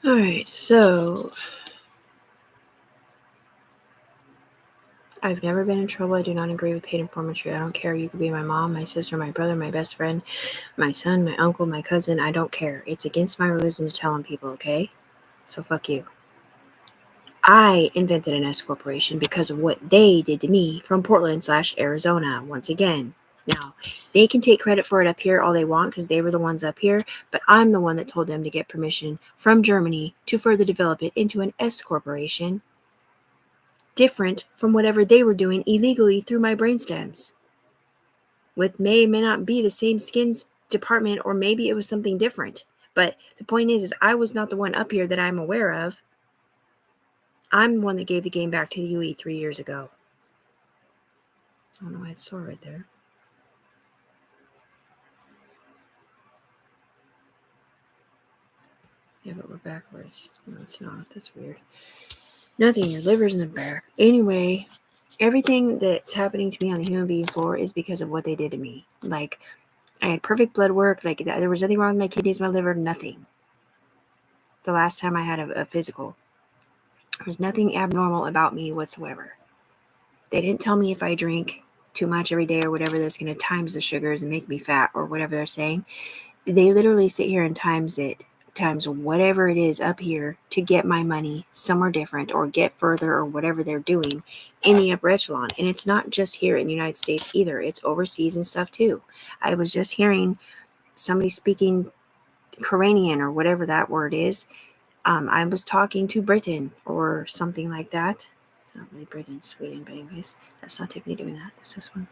Alright, so I've never been in trouble. I do not agree with paid informantry. I don't care. You could be my mom, my sister, my brother, my best friend, my son, my uncle, my cousin. I don't care. It's against my religion to tell on people, okay? So fuck you. I invented an S corporation because of what they did to me from Portland/Arizona once again. Now, they can take credit for it up here all they want because they were the ones up here, but I'm the one that told them to get permission from Germany to further develop it into an S corporation, different from whatever they were doing illegally through my brainstems. With may or may not be the same skins department, or maybe it was something different. But the point is I was not the one up here that I'm aware of. I'm the one that gave the game back to the UE 3 years ago. I don't know why it's sore right there. Yeah, but we're backwards. No, it's not. That's weird. Nothing. Your liver's in the back. Anyway, everything that's happening to me on the human being floor is because of what they did to me. Like, I had perfect blood work. Like, there was nothing wrong with my kidneys, my liver, nothing. The last time I had a physical, there was nothing abnormal about me whatsoever. They didn't tell me if I drink too much every day or whatever that's going to times the sugars and make me fat or whatever they're saying. They literally sit here and times whatever it is up here to get my money somewhere different or get further or whatever they're doing in the upper echelon. And it's not just here in the United States either. It's overseas and stuff too. I was just hearing somebody speaking Koranian or whatever that word is. I was talking to Britain or something like that. It's not really Britain, it's Sweden, but anyways, that's not Tiffany doing that. It's this one.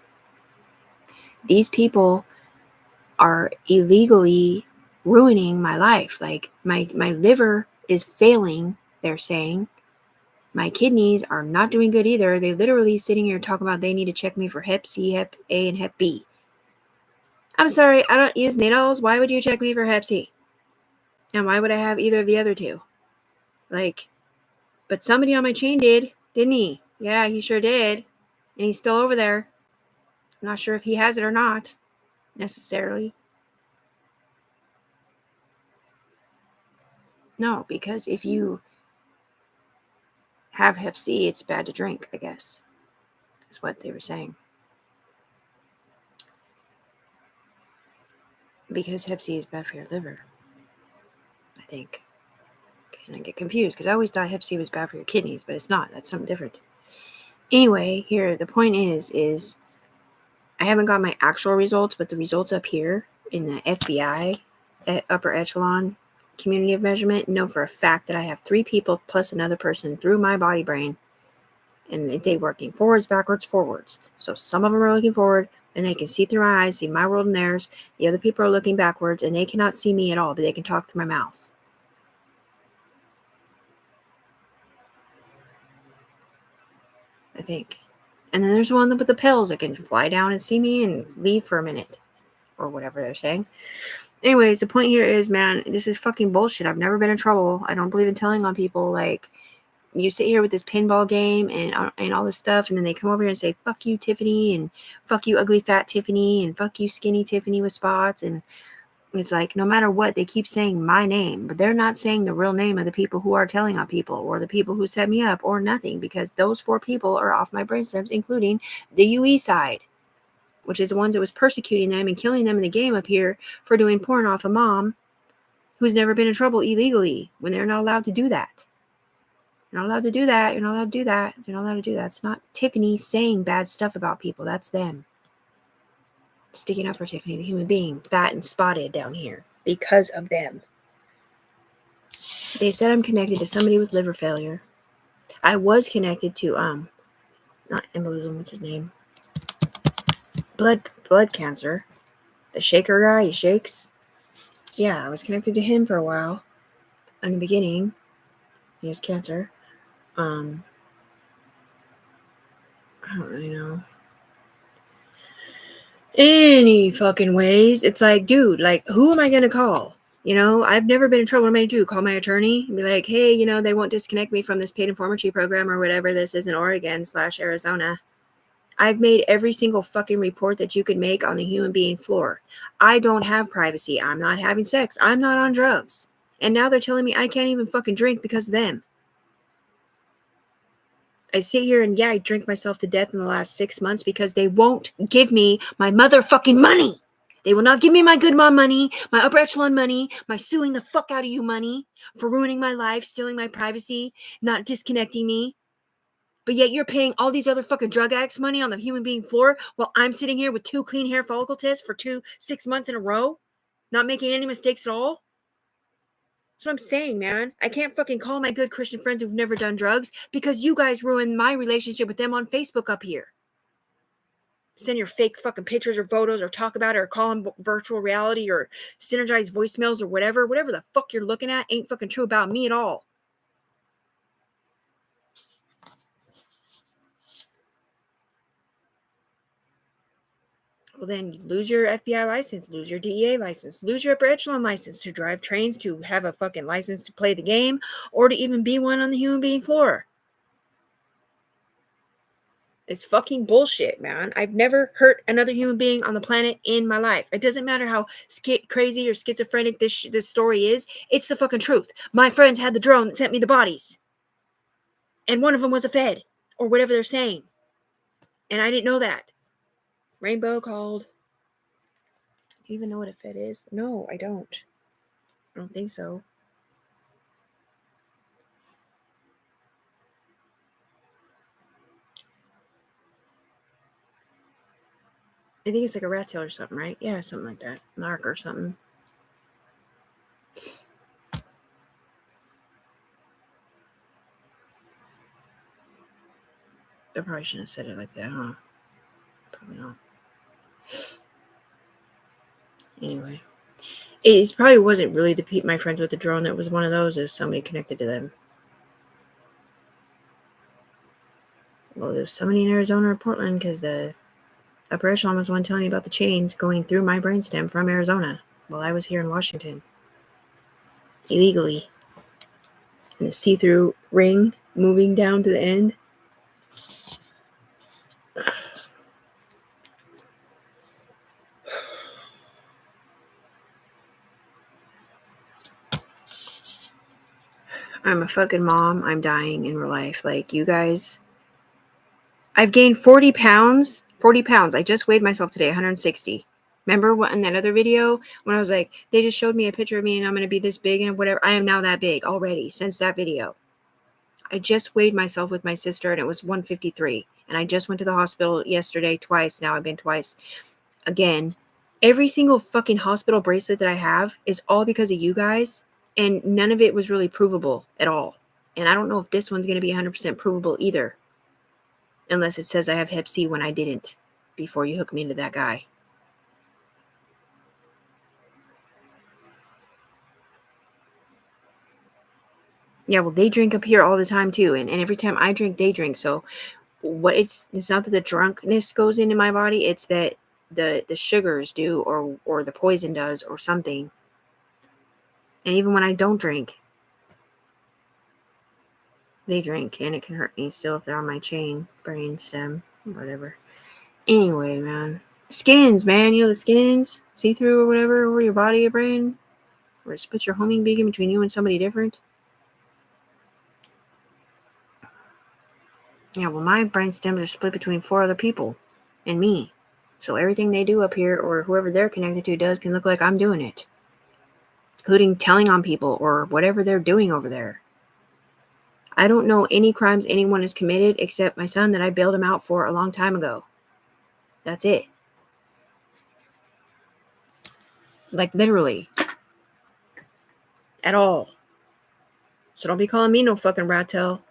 These people are illegally ruining my life. Like my liver is failing, they're saying. My kidneys are not doing good either. They're literally sitting here talking about they need to check me for Hep C, Hep A, and Hep B. I'm sorry, I don't use needles. Why would you check me for Hep C? And why would I have either of the other two? Like, but somebody on my chain did, didn't he? Yeah, he sure did. And he's still over there. I'm not sure if he has it or not, necessarily. No, because if you have Hep C, it's bad to drink, I guess. Is what they were saying. Because Hep C is bad for your liver, I think. Okay, and I get confused because I always thought Hep C was bad for your kidneys, but it's not. That's something different. Anyway, here, the point is I haven't got my actual results, but the results up here in the FBI upper echelon community of measurement know for a fact that I have 3 people plus another person through my body brain, and they working forwards, backwards, forwards. So some of them are looking forward, and they can see through my eyes, see my world and theirs. The other people are looking backwards, and they cannot see me at all, but they can talk through my mouth. I think. And then there's one with the pills that can fly down and see me and leave for a minute, or whatever they're saying. Anyways, the point here is, man, this is fucking bullshit. I've never been in trouble. I don't believe in telling on people. Like, you sit here with this pinball game and all this stuff, and then they come over here and say, fuck you, Tiffany, and fuck you, ugly fat Tiffany, and fuck you, skinny Tiffany with spots. And it's like, no matter what, they keep saying my name, but they're not saying the real name of the people who are telling on people or the people who set me up or nothing, because those 4 people are off my brainstems, including the UE side, which is the ones that was persecuting them and killing them in the game up here for doing porn off a mom who's never been in trouble illegally when they're not allowed to do that. You're not allowed to do that. You're not allowed to do that. You're not allowed to do that. It's not Tiffany saying bad stuff about people. That's them. Sticking up for Tiffany, the human being, fat and spotted down here because of them. They said I'm connected to somebody with liver failure. I was connected to, not embolism, what's his name? Blood cancer. The shaker guy, he shakes. Yeah, I was connected to him for a while. In the beginning, he has cancer. I don't really know. Any fucking ways. It's like, dude, like, who am I going to call? You know, I've never been in trouble. What am I going to do? Call my attorney and be like, hey, you know, they won't disconnect me from this paid informantry program or whatever this is in Oregon/Arizona. I've made every single fucking report that you could make on the human being floor. I don't have privacy. I'm not having sex. I'm not on drugs. And now they're telling me I can't even fucking drink because of them. I sit here and I drink myself to death in the last 6 months because they won't give me my motherfucking money. They will not give me my good mom money, my upper echelon money, my suing the fuck out of you money for ruining my life, stealing my privacy, not disconnecting me. But yet you're paying all these other fucking drug addicts money on the human being floor while I'm sitting here with 2 clean hair follicle tests for 6 months in a row, not making any mistakes at all. That's what I'm saying, man. I can't fucking call my good Christian friends who've never done drugs because you guys ruined my relationship with them on Facebook up here. Send your fake fucking pictures or photos or talk about it or call them virtual reality or synergized voicemails or whatever the fuck you're looking at ain't fucking true about me at all. Well, then lose your FBI license, lose your DEA license, lose your upper echelon license to drive trains, to have a fucking license to play the game, or to even be one on the human being floor. It's fucking bullshit, man. I've never hurt another human being on the planet in my life. It doesn't matter how crazy or schizophrenic this story is. It's the fucking truth. My friends had the drone that sent me the bodies. And one of them was a Fed, or whatever they're saying. And I didn't know that. Rainbow called. Do you even know what a Fed is? No, I don't. I don't think so. I think it's like a rat tail or something, right? Yeah, something like that. Narc or something. I probably shouldn't have said it like that, huh? Probably not. Anyway. It probably wasn't really my friends with the drone that was one of those. It was somebody connected to them. Well, there was somebody in Arizona or Portland because the upper echelon was one telling me about the chains going through my brainstem from Arizona while I was here in Washington. Illegally. And the see-through ring moving down to the end. I'm a fucking mom. I'm dying in real life. Like, you guys. I've gained 40 pounds. 40 pounds. I just weighed myself today, 160. Remember what in that other video when I was like, they just showed me a picture of me and I'm going to be this big and whatever. I am now that big already since that video. I just weighed myself with my sister and it was 153. And I just went to the hospital yesterday twice. Now I've been twice. Again, every single fucking hospital bracelet that I have is all because of you guys. And none of it was really provable at all. And I don't know if this one's going to be 100% provable either. Unless it says I have Hep C when I didn't before you hook me into that guy. Yeah, well, they drink up here all the time too. And every time I drink, they drink. So what it's not that the drunkenness goes into my body, it's that the sugars do or the poison does or something. And even when I don't drink, they drink and it can hurt me still if they're on my chain, brain stem, whatever. Anyway, man. Skins, man. You know the skins? See-through or whatever over your body or brain? Or it splits your homing beacon between you and somebody different? Yeah, well, my brain stems are split between 4 other people and me. So everything they do up here or whoever they're connected to does can look like I'm doing it. Including telling on people or whatever they're doing over there. I don't know any crimes anyone has committed except my son that I bailed him out for a long time ago. That's it. Like, literally. At all. So don't be calling me no fucking rat tail.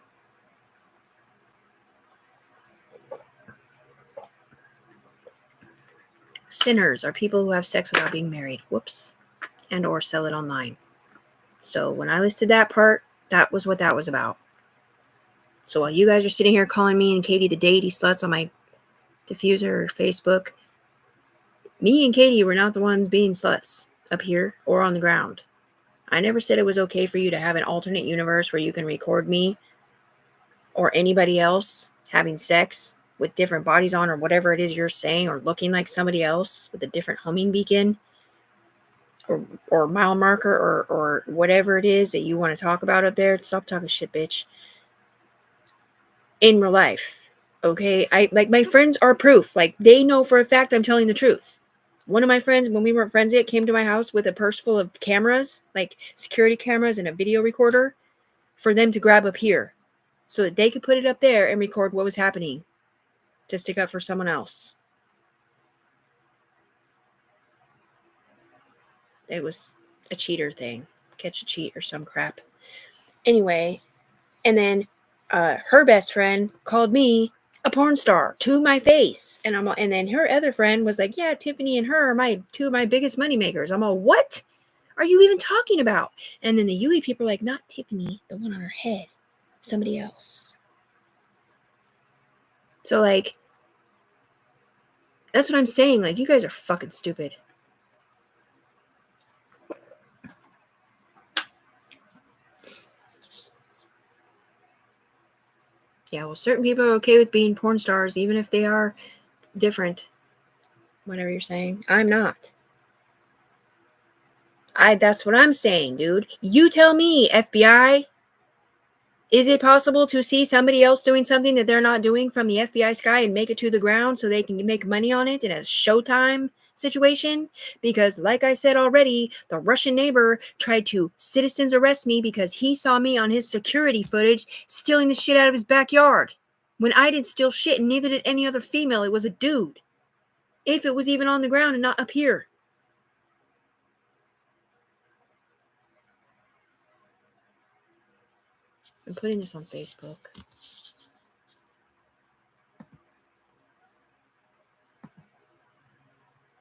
Sinners are people who have sex without being married. Whoops. And or sell it online. So when I listed that part, that was what that was about. So while you guys are sitting here calling me and Katie the deity sluts on my diffuser or Facebook, me and Katie were not the ones being sluts up here or on the ground. I never said it was okay for you to have an alternate universe where you can record me or anybody else having sex with different bodies on or whatever it is you're saying or looking like somebody else with a different homing beacon. or mile marker or whatever it is that you want to talk about up there, stop talking shit, bitch. In real life, okay? I like my friends are proof. Like they know for a fact I'm telling the truth. One of my friends, when we weren't friends yet, came to my house with a purse full of cameras, like security cameras and a video recorder, for them to grab up here, so that they could put it up there and record what was happening, to stick up for someone else. It was a cheater thing, catch a cheat or some crap. Anyway, and then her best friend called me a porn star to my face, and then her other friend was like, "Yeah, Tiffany and her are two of my biggest money makers." I'm all, "What are you even talking about?" And then the Yui people are like, "Not Tiffany, the one on her head, somebody else." So like, that's what I'm saying. Like, you guys are fucking stupid. Yeah, well, certain people are okay with being porn stars, even if they are different. Whatever you're saying. I'm not. That's what I'm saying, dude. You tell me, FBI. Is it possible to see somebody else doing something that they're not doing from the FBI sky and make it to the ground so they can make money on it in a Showtime situation? Because, like I said already, the Russian neighbor tried to citizens arrest me because he saw me on his security footage stealing the shit out of his backyard. When I didn't steal shit, and neither did any other female. It was a dude. If it was even on the ground and not up here. I'm putting this on Facebook.